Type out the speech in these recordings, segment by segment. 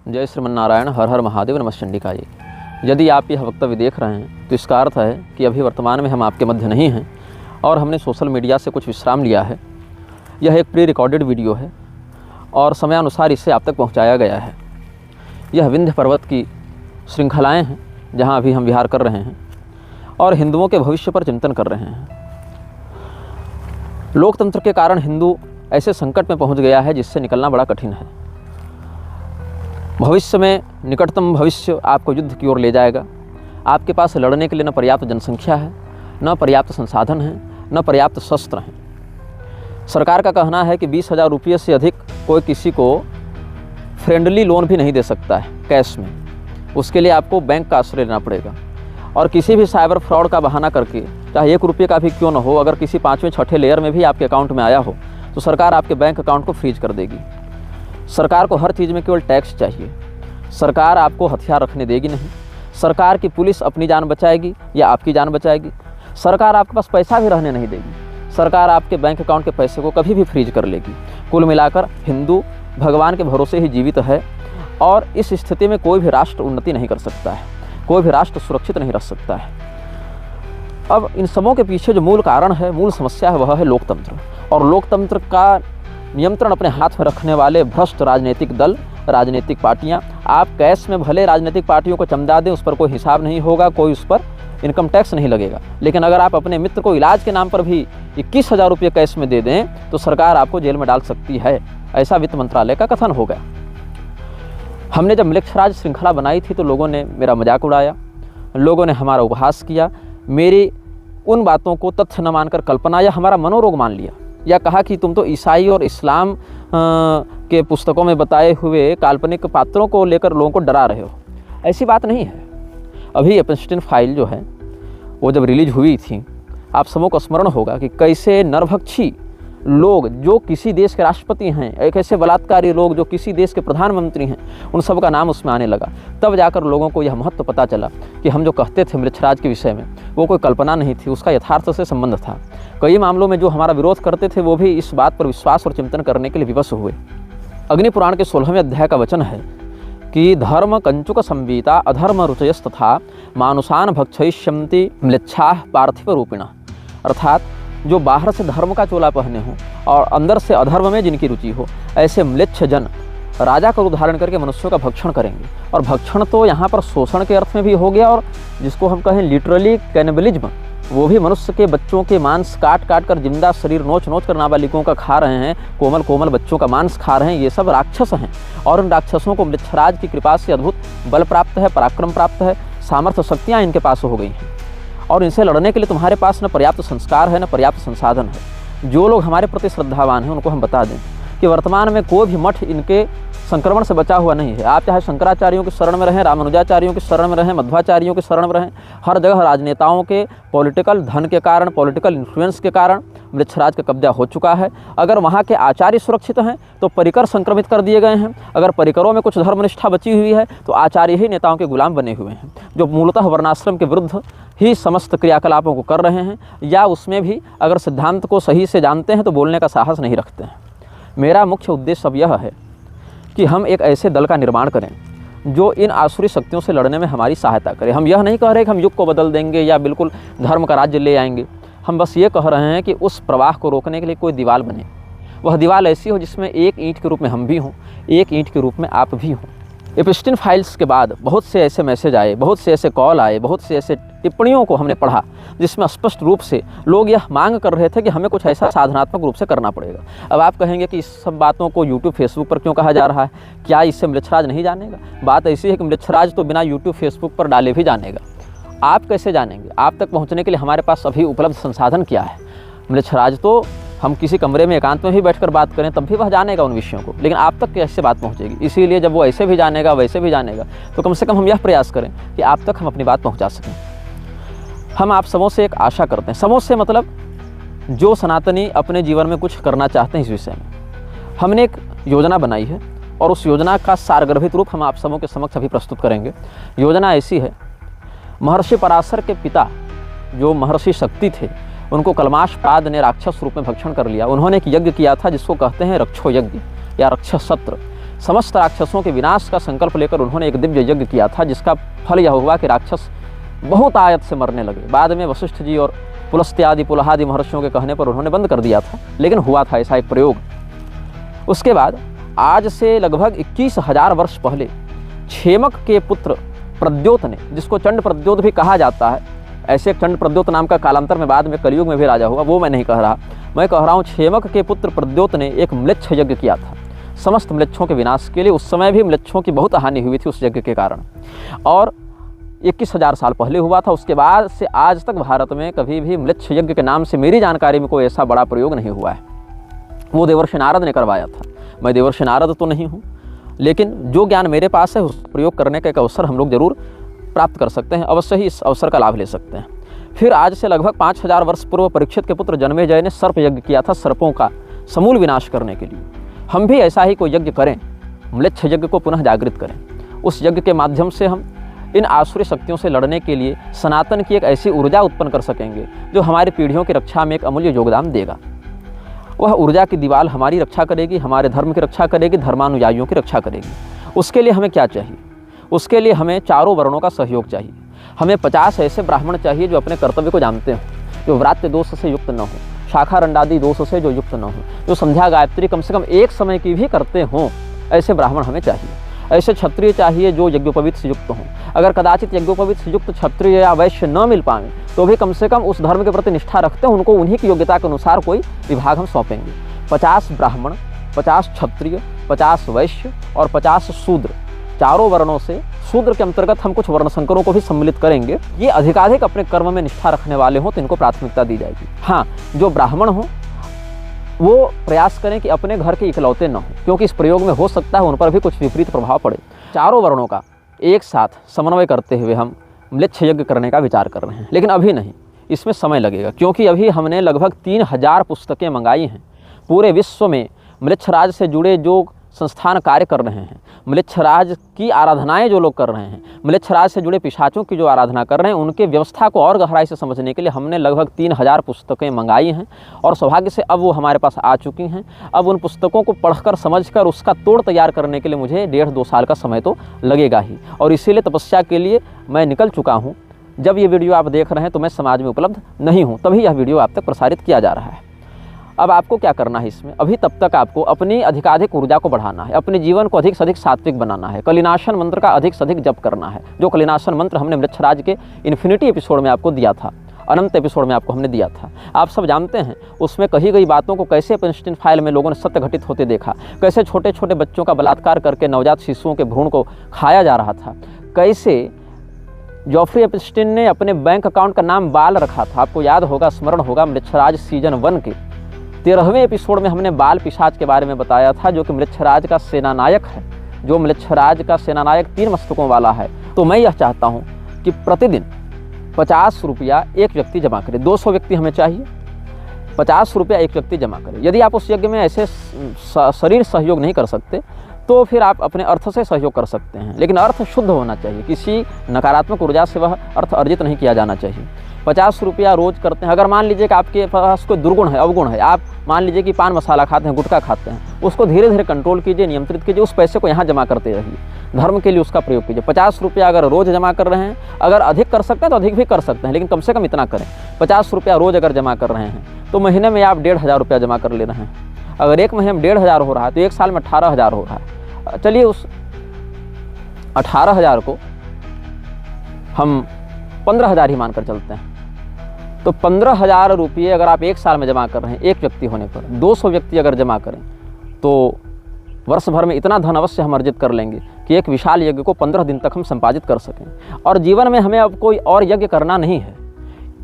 जय श्रीमन्नारायण, हर हर महादेव, नमः चंडिका जी। यदि आप यह वक्तव्य देख रहे हैं तो इसका अर्थ है कि अभी वर्तमान में हम आपके मध्य नहीं हैं और हमने सोशल मीडिया से कुछ विश्राम लिया है। यह एक प्री रिकॉर्डेड वीडियो है और समयानुसार इसे आप तक पहुंचाया गया है। यह विंध्य पर्वत की श्रृंखलाएं हैं जहां अभी हम विहार कर रहे हैं और हिंदुओं के भविष्य पर चिंतन कर रहे हैं। लोकतंत्र के कारण हिंदू ऐसे संकट में पहुंच गया है जिससे निकलना बड़ा कठिन है। भविष्य में, निकटतम भविष्य आपको युद्ध की ओर ले जाएगा। आपके पास लड़ने के लिए न पर्याप्त जनसंख्या है, न पर्याप्त संसाधन है, न पर्याप्त शस्त्र हैं। सरकार का कहना है कि 20,000 रुपये से अधिक कोई किसी को फ्रेंडली लोन भी नहीं दे सकता है कैश में। उसके लिए आपको बैंक का आश्रय लेना पड़ेगा और किसी भी साइबर फ्रॉड का बहाना करके, चाहे 1 रुपये का भी क्यों न हो, अगर किसी 5वें 6ठे लेयर में भी आपके अकाउंट में आया हो तो सरकार आपके बैंक अकाउंट को फ्रीज कर देगी। सरकार को हर चीज़ में केवल टैक्स चाहिए। सरकार आपको हथियार रखने देगी नहीं। सरकार की पुलिस अपनी जान बचाएगी या आपकी जान बचाएगी। सरकार आपके पास पैसा भी रहने नहीं देगी। सरकार आपके बैंक अकाउंट के पैसे को कभी भी फ्रीज कर लेगी। कुल मिलाकर हिंदू भगवान के भरोसे ही जीवित है और इस स्थिति में कोई भी राष्ट्र उन्नति नहीं कर सकता है, कोई भी राष्ट्र सुरक्षित नहीं रह सकता है। अब इन सबों के पीछे जो मूल कारण है, मूल समस्या है, वह है लोकतंत्र। और लोकतंत्र का नियंत्रण अपने हाथ में रखने वाले भ्रष्ट राजनीतिक दल, राजनीतिक पार्टियां। आप कैश में भले राजनीतिक पार्टियों को चमदा दें, उस पर कोई हिसाब नहीं होगा, कोई उस पर इनकम टैक्स नहीं लगेगा। लेकिन अगर आप अपने मित्र को इलाज के नाम पर भी 21,000 रुपये कैश में दे दें तो सरकार आपको जेल में डाल सकती है। ऐसा वित्त मंत्रालय का कथन हो गया। हमने जब म्लेच्छराज श्रृंखला बनाई थी तो लोगों ने मेरा मजाक उड़ाया, लोगों ने हमारा उपहास किया, मेरी उन बातों को तथ्य न मानकर कल्पना या हमारा मनोरोग मान लिया, या कहा कि तुम तो ईसाई और इस्लाम के पुस्तकों में बताए हुए काल्पनिक पात्रों को लेकर लोगों को डरा रहे हो। ऐसी बात नहीं है। अभी एप्स्टीन फाइल जो है वो जब रिलीज हुई थी, आप सबों को स्मरण होगा कि कैसे नरभक्षी लोग जो किसी देश के राष्ट्रपति हैं, एक ऐसे बलात्कारी लोग जो किसी देश के प्रधानमंत्री हैं, उन सब का नाम उसमें आने लगा। तब जाकर लोगों को यह महत्व पता चला कि हम जो कहते थे म्लेच्छराज के विषय में वो कोई कल्पना नहीं थी, उसका यथार्थ से संबंध था। कई मामलों में जो हमारा विरोध करते थे वो भी इस बात पर विश्वास और चिंतन करने के लिए विवश हुए। अग्नि पुराण के 16वें अध्याय का वचन है कि धर्म कंचुक संवीता अधर्म रुचयस्तथा मानुषान भक्षयिष्यन्ति म्लेच्छाः पार्थिव रूपिणः। अर्थात जो बाहर से धर्म का चोला पहने हो और अंदर से अधर्म में जिनकी रुचि हो, ऐसे म्लेच्छ जन राजा का उदाहरण करके मनुष्यों का भक्षण करेंगे। और भक्षण तो यहाँ पर शोषण के अर्थ में भी हो गया, और जिसको हम कहें लिटरली कैनिबलिज्म, वो भी मनुष्य के बच्चों के मांस काट काट कर, जिंदा शरीर नोच नोच कर नाबालिगों का खा रहे हैं, कोमल कोमल बच्चों का मांस खा रहे हैं। ये सब राक्षस हैं और उन राक्षसों को म्लेच्छराज की कृपा से अद्भुत बल प्राप्त है, पराक्रम प्राप्त है, सामर्थ्य शक्तियाँ इनके पास हो गई हैं। और इनसे लड़ने के लिए तुम्हारे पास न पर्याप्त संस्कार है, न पर्याप्त संसाधन है। जो लोग हमारे प्रति श्रद्धावान हैं उनको हम बता दें कि वर्तमान में कोई भी मठ इनके संक्रमण से बचा हुआ नहीं है। आप चाहे शंकराचार्यों की शरण में रहें, रामानुजाचार्यों की शरण में रहें, मध्वाचार्यों की शरण में रहें, हर जगह राजनेताओं के पॉलिटिकल धन के कारण, पॉलिटिकल इन्फ्लुएंस के कारण म्लेच्छराज का कब्जा हो चुका है। अगर वहाँ के आचार्य सुरक्षित हैं तो परिकर संक्रमित कर दिए गए हैं। अगर परिकरों में कुछ धर्मनिष्ठा बची हुई है तो आचार्य ही नेताओं के गुलाम बने हुए हैं, जो मूलतः वर्णाश्रम के विरुद्ध ही समस्त क्रियाकलापों को कर रहे हैं, या उसमें भी अगर सिद्धांत को सही से जानते हैं तो बोलने का साहस नहीं रखते हैं। मेरा मुख्य उद्देश्य अब यह है कि हम एक ऐसे दल का निर्माण करें जो इन आसुरी शक्तियों से लड़ने में हमारी सहायता करे। हम यह नहीं कह रहे कि हम युग को बदल देंगे या बिल्कुल धर्म का राज्य ले आएंगे। हम बस ये कह रहे हैं कि उस प्रवाह को रोकने के लिए कोई दीवार बने। वह दीवार ऐसी हो जिसमें एक ईंट के रूप में हम भी हों, एक ईंट के रूप में आप भी हों। एप्स्टीन फाइल्स के बाद बहुत से ऐसे मैसेज आए, बहुत से ऐसे कॉल आए, बहुत से ऐसे टिप्पणियों को हमने पढ़ा जिसमें स्पष्ट रूप से लोग यह मांग कर रहे थे कि हमें कुछ ऐसा साधनात्मक रूप से करना पड़ेगा। अब आप कहेंगे कि इस सब बातों को यूट्यूब फेसबुक पर क्यों कहा जा रहा है, क्या इससे म्लेच्छराज नहीं जानेगा? बात ऐसी है कि म्लेच्छराज तो बिना यूट्यूब फेसबुक पर डाले भी जानेगा। आप कैसे जानेंगे? आप तक पहुँचने के लिए हमारे पास अभी उपलब्ध संसाधन क्या है? म्लेच्छराज तो हम किसी कमरे में एकांत में भी बैठकर बात करें तब भी वह जानेगा उन विषयों को, लेकिन आप तक कैसे बात पहुंचेगी? इसीलिए जब वो ऐसे भी जानेगा, वैसे भी जानेगा, तो कम से कम हम यह प्रयास करें कि आप तक हम अपनी बात पहुंचा सकें। हम आप सबों से एक आशा करते हैं, सबों से मतलब जो सनातनी अपने जीवन में कुछ करना चाहते हैं इस विषय में। हमने एक योजना बनाई है और उस योजना का सारगर्भित रूप हम आप सबों के समक्ष अभी प्रस्तुत करेंगे। योजना ऐसी है, महर्षि पराशर के पिता जो महर्षि शक्ति थे, उनको कलमाशपाद ने राक्षस रूप में भक्षण कर लिया। उन्होंने एक यज्ञ किया था जिसको कहते हैं रक्षो यज्ञ या रक्षसत्र। समस्त राक्षसों के विनाश का संकल्प लेकर उन्होंने एक दिव्य यज्ञ किया था, जिसका फल यह हुआ कि राक्षस बहुत आयत से मरने लगे। बाद में वशिष्ठ जी और पुलस्त्यादि पुलहादि महर्षियों के कहने पर उन्होंने बंद कर दिया था, लेकिन हुआ था ऐसा एक प्रयोग। उसके बाद आज से लगभग 21,000 वर्ष पहले क्षेमक के पुत्र प्रद्योत ने, जिसको चंड प्रद्योत भी कहा जाता है, ऐसे चंड प्रद्योत नाम का कालांतर में बाद में कलयुग में भी राजा हुआ, वो मैं नहीं कह रहा, मैं कह रहा हूँ क्षेमक के पुत्र प्रद्योत ने एक म्लेच्छ यज्ञ किया था समस्त म्लेच्छों के विनाश के लिए। उस समय भी म्लेच्छों की बहुत हानि हुई थी उस यज्ञ के कारण, और 21,000 साल पहले हुआ था। उसके बाद से आज तक भारत में कभी भी म्लेच्छ यज्ञ के नाम से मेरी जानकारी में कोई ऐसा बड़ा प्रयोग नहीं हुआ है। वो देवर्षि नारद ने करवाया था। मैं देवर्षि नारद तो नहीं हूँ, लेकिन जो ज्ञान मेरे पास है उस प्रयोग करने का एक अवसर हम लोग जरूर प्राप्त कर सकते हैं, अवश्य ही इस अवसर का लाभ ले सकते हैं। फिर आज से लगभग 5,000 वर्ष पूर्व परीक्षित के पुत्र जन्मेजय ने सर्प यज्ञ किया था सर्पों का समूल विनाश करने के लिए। हम भी ऐसा ही कोई यज्ञ करें, म्लेच्छ यज्ञ को पुनः जागृत करें। उस यज्ञ के माध्यम से हम इन आसुरी शक्तियों से लड़ने के लिए सनातन की एक ऐसी ऊर्जा उत्पन्न कर सकेंगे जो हमारी पीढ़ियों की रक्षा में एक अमूल्य योगदान देगा। वह ऊर्जा की दीवार हमारी रक्षा करेगी, हमारे धर्म की रक्षा करेगी, धर्मानुयायियों की रक्षा करेगी। उसके लिए हमें क्या चाहिए? उसके लिए हमें चारों वर्णों का सहयोग चाहिए। हमें 50 ऐसे ब्राह्मण चाहिए जो अपने कर्तव्य को जानते हों, जो व्रात्य दोष से युक्त न हो, शाखा रंडादि दोष से जो युक्त न हो, जो संध्या गायत्री कम से कम एक समय की भी करते हों, ऐसे ब्राह्मण हमें चाहिए। ऐसे क्षत्रिय चाहिए जो यज्ञोपवीत से युक्त हों। अगर कदाचित यज्ञोपवीत से युक्त क्षत्रिय या वैश्य न मिल पाएँ तो भी कम से कम उस धर्म के प्रति निष्ठा रखते हैं, उनको उन्हीं की योग्यता के अनुसार कोई विभाग हम सौंपेंगे। 50 ब्राह्मण, 50 क्षत्रिय, 50 वैश्य और 50 शूद्र, चारों वर्णों से शूद्र के अंतर्गत हम कुछ वर्ण संकरों को भी सम्मिलित करेंगे। ये अधिकाधिक अपने कर्म में निष्ठा रखने वाले हों तो इनको प्राथमिकता दी जाएगी। हाँ, जो ब्राह्मण हों वो प्रयास करें कि अपने घर के इकलौते न हों, क्योंकि इस प्रयोग में हो सकता है उन पर भी कुछ विपरीत प्रभाव पड़े। चारों वर्णों का एक साथ समन्वय करते हुए हम म्लेच्छ यज्ञ करने का विचार कर रहे हैं, लेकिन अभी नहीं, इसमें समय लगेगा, क्योंकि अभी हमने लगभग 3,000 पुस्तकें मंगाई हैं। पूरे विश्व में म्लेच्छराज से जुड़े जो संस्थान कार्य कर रहे हैं, म्लेच्छराज की आराधनाएं जो लोग कर रहे हैं, म्लेच्छराज से जुड़े पिशाचों की जो आराधना कर रहे हैं, उनके व्यवस्था को और गहराई से समझने के लिए हमने लगभग 3,000 पुस्तकें मंगाई हैं, और सौभाग्य से अब वो हमारे पास आ चुकी हैं। अब उन पुस्तकों को पढ़कर समझकर उसका तोड़ तैयार करने के लिए मुझे 1.5-2 साल का समय तो लगेगा ही, और इसीलिए तपस्या के लिए मैं निकल चुका हूँ। जब ये वीडियो आप देख रहे हैं तो मैं समाज में उपलब्ध नहीं हूँ, तभी यह वीडियो आप तक प्रसारित किया जा रहा है। अब आपको क्या करना है इसमें? अभी तब तक आपको अपनी अधिकाधिक ऊर्जा को बढ़ाना है, अपने जीवन को अधिक से अधिक सात्विक बनाना है, कलिनाशन मंत्र का अधिक से अधिक जप करना है। जो कलिनाशन मंत्र हमने म्लेच्छराज के इन्फिनिटी एपिसोड में आपको दिया था, अनंत एपिसोड में आपको हमने दिया था, आप सब जानते हैं। उसमें कही गई बातों को कैसे पेंस्टीन फाइल में लोगों ने सत्य घटित होते देखा, कैसे छोटे छोटे बच्चों का बलात्कार करके नवजात शिशुओं के भ्रूण को खाया जा रहा था, कैसे जॉफ्री एपिस्टीन ने अपने बैंक अकाउंट का नाम बाल रखा था। आपको याद होगा, स्मरण होगा, म्लेच्छराज सीजन 1 के 13वें एपिसोड में हमने बाल पिशाच के बारे में बताया था, जो कि म्लेच्छराज का सेनानायक है, जो म्लेच्छराज का सेनानायक 3 मस्तकों वाला है। तो मैं यह चाहता हूँ कि प्रतिदिन 50 रुपया एक व्यक्ति जमा करे। 200 व्यक्ति हमें चाहिए, 50 रुपया एक व्यक्ति जमा करे। यदि आप उस यज्ञ में ऐसे शरीर सहयोग नहीं कर सकते तो फिर आप अपने अर्थ से सहयोग कर सकते हैं, लेकिन अर्थ शुद्ध होना चाहिए, किसी नकारात्मक ऊर्जा से वह अर्थ अर्जित नहीं किया जाना चाहिए। 50 रुपया रोज करते हैं। अगर मान लीजिए कि आपके पास कोई दुर्गुण है, अवगुण है, आप मान लीजिए कि पान मसाला खाते हैं, गुटखा खाते हैं, उसको धीरे धीरे कंट्रोल कीजिए, नियंत्रित कीजिए, उस पैसे को यहाँ जमा करते रहिए, धर्म के लिए उसका प्रयोग कीजिए। 50 रुपया अगर रोज़ जमा कर रहे हैं, अगर अधिक कर सकते हैं तो अधिक भी कर सकते हैं, लेकिन कम से कम इतना करें। 50 रुपया रोज़ अगर जमा कर रहे हैं तो महीने में आप 1,500 रुपया जमा कर ले रहे हैं। अगर एक महीने में 1,500 हो रहा है तो एक साल में 18,000 हो रहा है। चलिए उस 18,000 को हम 15,000 ही मानकर चलते हैं, तो 15,000 रुपये अगर आप एक साल में जमा कर रहे हैं एक व्यक्ति होने पर, 200 व्यक्ति अगर जमा करें तो वर्ष भर में इतना धन अवश्य हम अर्जित कर लेंगे कि एक विशाल यज्ञ को 15 दिन तक हम संपादित कर सकें। और जीवन में हमें अब कोई और यज्ञ करना नहीं है,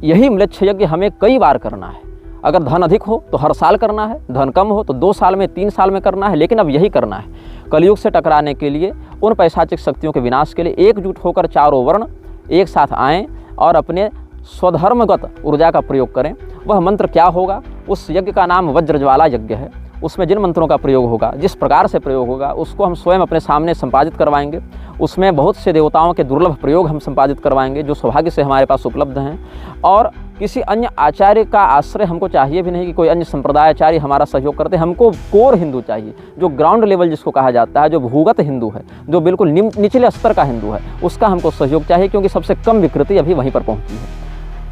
यही म्लेच्छ यज्ञ हमें कई बार करना है। अगर धन अधिक हो तो हर साल करना है, धन कम हो तो 2 साल में 3 साल में करना है, लेकिन अब यही करना है। कलयुग से टकराने के लिए, उन पैशाचिक शक्तियों के विनाश के लिए एकजुट होकर चारों वर्ण एक साथ आएँ और अपने स्वधर्मगत ऊर्जा का प्रयोग करें। वह मंत्र क्या होगा? उस यज्ञ का नाम वज्रज्वाला यज्ञ है। उसमें जिन मंत्रों का प्रयोग होगा, जिस प्रकार से प्रयोग होगा, उसको हम स्वयं अपने सामने संपादित करवाएंगे। उसमें बहुत से देवताओं के दुर्लभ प्रयोग हम संपादित करवाएंगे जो सौभाग्य से हमारे पास उपलब्ध हैं। और किसी अन्य आचार्य का आश्रय हमको चाहिए भी नहीं कि कोई अन्य संप्रदायाचार्य हमारा सहयोग करते। हमको कोर हिंदू चाहिए, जो ग्राउंड लेवल जिसको कहा जाता है, जो भूगत हिंदू है, जो बिल्कुल निचले स्तर का हिंदू है, उसका हमको सहयोग चाहिए, क्योंकि सबसे कम विकृति अभी वहीं पर पहुँची है।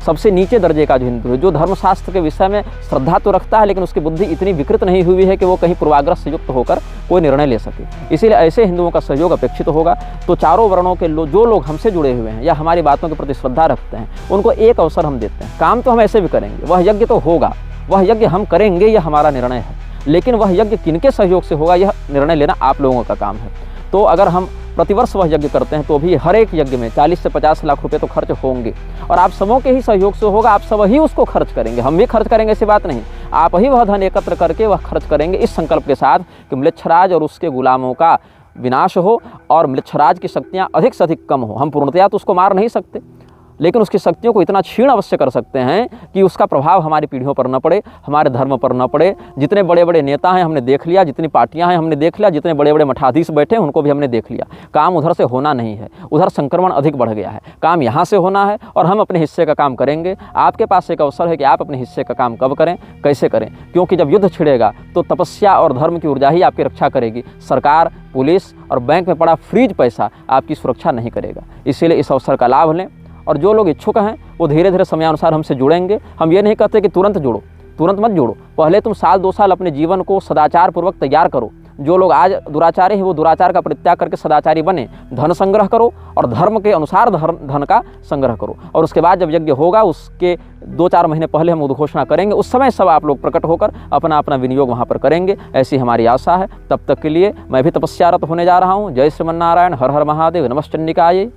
सबसे नीचे दर्जे का जो हिंदू है, जो धर्मशास्त्र के विषय में श्रद्धा तो रखता है, लेकिन उसकी बुद्धि इतनी विकृत नहीं हुई है कि वो कहीं पूर्वाग्रह से युक्त होकर कोई निर्णय ले सके। इसीलिए ऐसे हिंदुओं का सहयोग अपेक्षित होगा। तो चारों वर्णों के जो लोग हमसे जुड़े हुए हैं या हमारी बातों के प्रति श्रद्धा रखते हैं, उनको एक अवसर हम देते हैं। काम तो हम ऐसे भी करेंगे, वह यज्ञ तो होगा, वह यज्ञ हम करेंगे, यह हमारा निर्णय है, लेकिन वह यज्ञ किनके सहयोग से होगा यह निर्णय लेना आप लोगों का काम है। तो अगर हम प्रतिवर्ष वह यज्ञ करते हैं तो भी हर एक यज्ञ में 40 से 50 लाख रुपए तो खर्च होंगे, और आप सबों के ही सहयोग से होगा। आप सब ही उसको खर्च करेंगे, हम भी खर्च करेंगे, ऐसी बात नहीं। आप ही वह धन एकत्र करके वह खर्च करेंगे, इस संकल्प के साथ कि म्लेच्छराज और उसके गुलामों का विनाश हो और म्लेच्छराज की शक्तियाँ अधिक से अधिक कम हो। हम पूर्णतया तो उसको मार नहीं सकते, लेकिन उसकी शक्तियों को इतना क्षीण अवश्य कर सकते हैं कि उसका प्रभाव हमारी पीढ़ियों पर न पड़े, हमारे धर्म पर न पड़े। जितने बड़े बड़े नेता हैं हमने देख लिया, जितनी पार्टियां हैं हमने देख लिया, जितने बड़े बड़े मठाधीश बैठे हैं उनको भी हमने देख लिया। काम उधर से होना नहीं है, उधर संक्रमण अधिक बढ़ गया है। काम यहाँ से होना है और हम अपने हिस्से का काम करेंगे। आपके पास एक अवसर है कि आप अपने हिस्से का काम कब करें, कैसे करें, क्योंकि जब युद्ध छिड़ेगा तो तपस्या और धर्म की ऊर्जा ही आपकी रक्षा करेगी। सरकार, पुलिस और बैंक में पड़ा फ्रीज पैसा आपकी सुरक्षा नहीं करेगा। इसीलिए इस अवसर का लाभ लें, और जो लोग इच्छुक हैं वो धीरे धीरे समयानुसार हमसे जुड़ेंगे। हम ये नहीं कहते कि तुरंत जुड़ो, तुरंत मत जुड़ो। पहले तुम साल 2 साल अपने जीवन को सदाचार पूर्वक तैयार करो। जो लोग आज दुराचारी हैं वो दुराचार का परित्याग करके सदाचारी बने। धन संग्रह करो और धर्म के अनुसार धन का संग्रह करो, और उसके बाद जब यज्ञ होगा उसके 2-4 महीने पहले हम उद्घोषणा करेंगे। उस समय सब आप लोग प्रकट होकर अपना अपना विनियोग वहाँ पर करेंगे, ऐसी हमारी आशा है। तब तक के लिए मैं भी तपस्यारत होने जा रहा हूँ। जय श्रीमन्नारायण, हर हर महादेव, नमश्चंडिकाय।